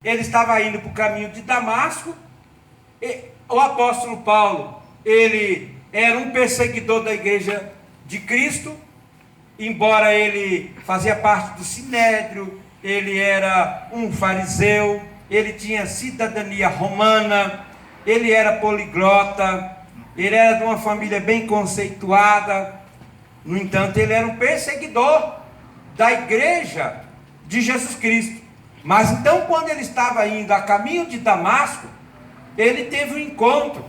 Ele estava indo para o caminho de Damasco. O apóstolo Paulo, ele era um perseguidor da igreja de Cristo, embora ele fazia parte do Sinédrio, ele era um fariseu, ele tinha cidadania romana, ele era poliglota, ele era de uma família bem conceituada. No entanto, ele era um perseguidor da igreja de Jesus Cristo. Mas então, quando ele estava indo a caminho de Damasco, ele teve um encontro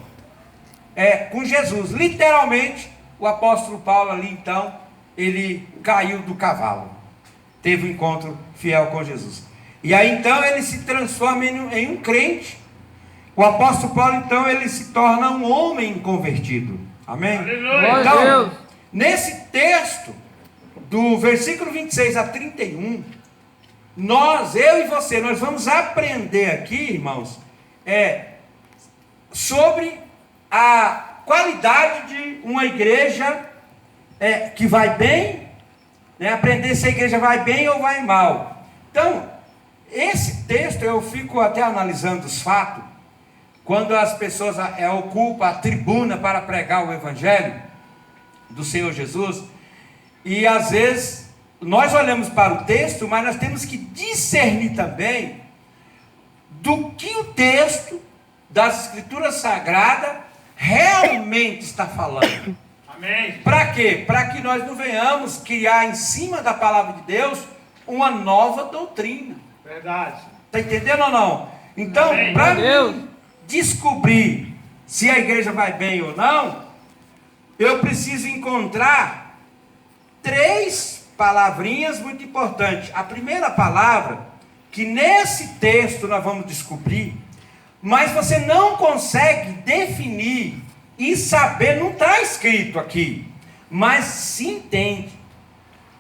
com Jesus. Literalmente, o apóstolo Paulo ali então, ele caiu do cavalo. Teve um encontro fiel com Jesus. E aí então ele se transforma em um crente. O apóstolo Paulo então ele se torna um homem convertido. Amém? Aleluia. Então, nesse texto, do versículo 26 a 31, eu e você, nós vamos aprender aqui, irmãos, sobre a qualidade de uma igreja que vai bem, aprender se a igreja vai bem ou vai mal. Então, esse texto eu fico até analisando os fatos, quando as pessoas ocupam a tribuna para pregar o evangelho do Senhor Jesus, e às vezes nós olhamos para o texto, mas nós temos que discernir também do que o texto das Escrituras Sagradas realmente está falando. Amém. Para quê? Para que nós não venhamos criar em cima da palavra de Deus uma nova doutrina. Verdade. Está entendendo ou não? Então, para descobrir se a igreja vai bem ou não, eu preciso encontrar 3 palavrinhas muito importantes. A primeira palavra, que nesse texto nós vamos descobrir, mas você não consegue definir e saber, não está escrito aqui, mas se entende.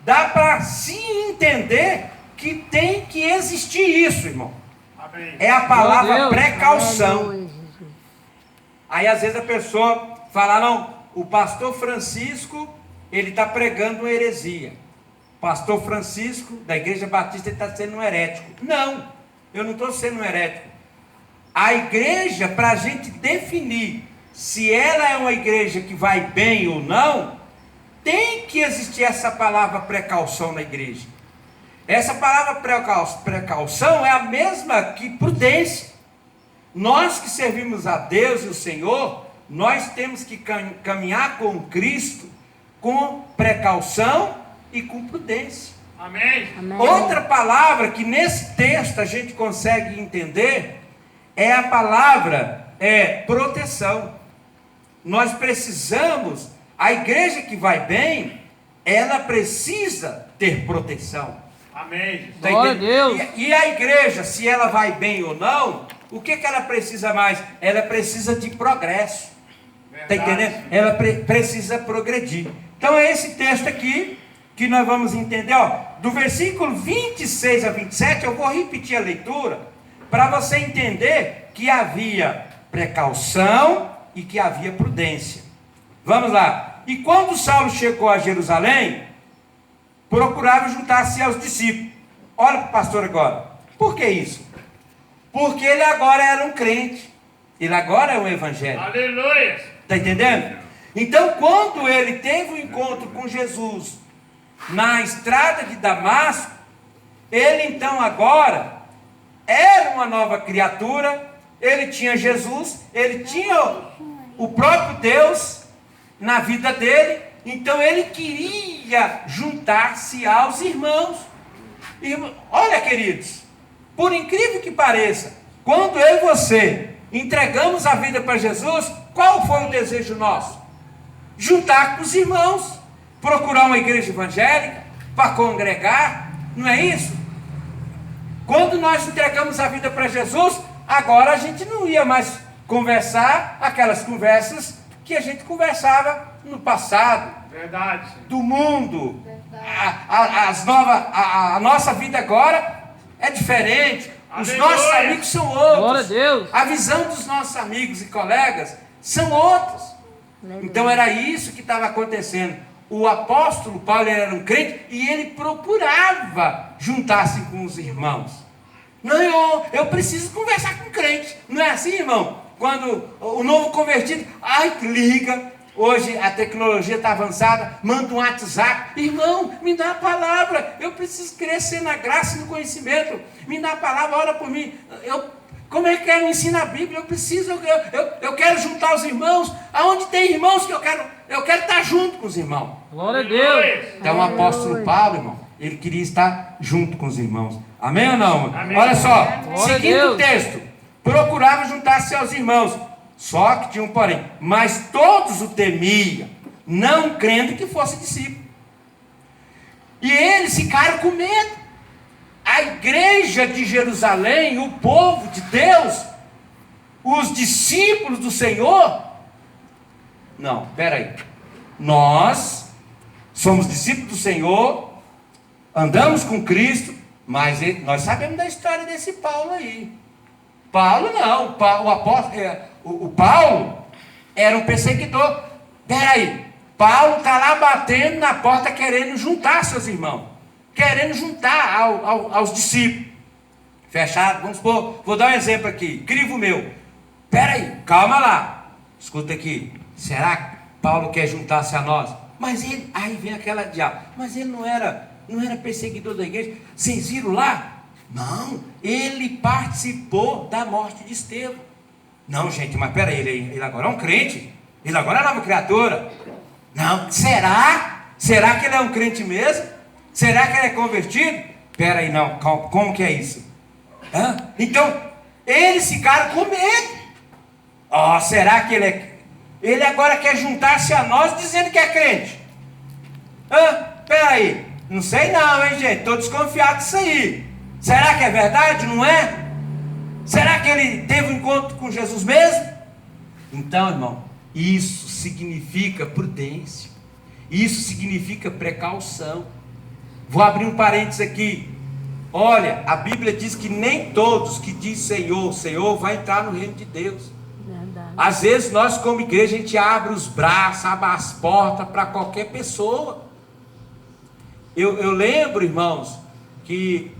Dá para se entender que tem que existir isso, irmão. Amém. É a palavra precaução. Aí às vezes a pessoa fala, não, o pastor Francisco, ele está pregando uma heresia. Pastor Francisco, da Igreja Batista, ele está sendo um herético. Não, eu não estou sendo um herético. A igreja, para a gente definir se ela é uma igreja que vai bem ou não, tem que existir essa palavra precaução na igreja. Essa palavra precaução é a mesma que prudência. Nós que servimos a Deus e o Senhor, nós temos que caminhar com Cristo com precaução e com prudência. Amém. Outra palavra que nesse texto a gente consegue entender é a palavra proteção. Nós precisamos, a igreja que vai bem, ela precisa ter proteção. Amém. Glória a Deus. E a igreja, se ela vai bem ou não, o que ela precisa mais? Ela precisa de progresso. Está entendendo? Ela precisa progredir. Então é esse texto aqui que nós vamos entender, do versículo 26 a 27, eu vou repetir a leitura, para você entender que havia precaução e que havia prudência. Vamos lá. E quando Saulo chegou a Jerusalém, procurava juntar-se aos discípulos. Olha para o pastor agora. Por que isso? Porque ele agora era um crente. Ele agora é um evangélico. Aleluia. Está entendendo? Então, quando ele teve um encontro com Jesus na estrada de Damasco, ele então agora era uma nova criatura. Ele tinha Jesus, ele tinha o próprio Deus na vida dele. Então ele queria juntar-se aos irmãos. Olha, queridos, por incrível que pareça, quando eu e você entregamos a vida para Jesus, qual foi o desejo nosso? Juntar com os irmãos, procurar uma igreja evangélica para congregar, não é isso? Quando nós entregamos a vida para Jesus, agora a gente não ia mais conversar aquelas conversas que a gente conversava no passado. Verdade. Do mundo. A nossa vida agora é diferente. Os nossos amigos são outros. Glória a Deus. A visão dos nossos amigos e colegas são outros. Então era isso que estava acontecendo. O apóstolo Paulo era um crente e ele procurava juntar-se com os irmãos. Não, eu preciso conversar com o crente. Não é assim, irmão? Quando o novo convertido, liga. Hoje a tecnologia está avançada, manda um WhatsApp. Irmão, me dá a palavra. Eu preciso crescer na graça e no conhecimento. Me dá a palavra, ora por mim. Como é que é? Me ensina a Bíblia. Eu preciso, eu quero juntar os irmãos. Aonde tem irmãos que eu quero estar junto com os irmãos. Glória a Deus. Então o apóstolo Paulo, irmão, ele queria estar junto com os irmãos. Amém ou não? Amém. Olha só, Glória a seguindo Deus. o texto, procurava juntar-se aos irmãos, só que tinha um porém, mas todos o temiam, não crendo que fosse discípulo. E eles ficaram com medo. A igreja de Jerusalém, o povo de Deus, os discípulos do Senhor, não, peraí, nós somos discípulos do Senhor, andamos com Cristo, mas nós sabemos da história desse Paulo aí. Paulo não, o Paulo era um perseguidor. Peraí, Paulo está lá batendo na porta querendo juntar seus irmãos, querendo juntar aos discípulos. Fechado? Vamos supor, vou dar um exemplo aqui, crivo meu. Peraí, calma lá, escuta aqui, será que Paulo quer juntar-se a nós? Mas ele, aí vem aquela diabo, mas ele não era perseguidor da igreja, vocês viram lá? Não, ele participou da morte de Estevão. Não, gente, mas peraí, ele agora é um crente, ele agora é nova criatura. Não, será? Será que ele é um crente mesmo? Será que ele é convertido? Peraí, não, calma, como que é isso? Então, eles ficaram com medo. Será que ele agora quer juntar-se a nós dizendo que é crente? Peraí, não sei não, hein, gente, estou desconfiado disso aí. Será que é verdade, não é? Será que ele teve um encontro com Jesus mesmo? Então, irmão, isso significa prudência, isso significa precaução. Vou abrir um parênteses aqui. Olha, a Bíblia diz que nem todos que dizem Senhor, Senhor, vai entrar no reino de Deus. Verdade. Às vezes nós como igreja a gente abre os braços, abre as portas para qualquer pessoa. Eu lembro, irmãos, que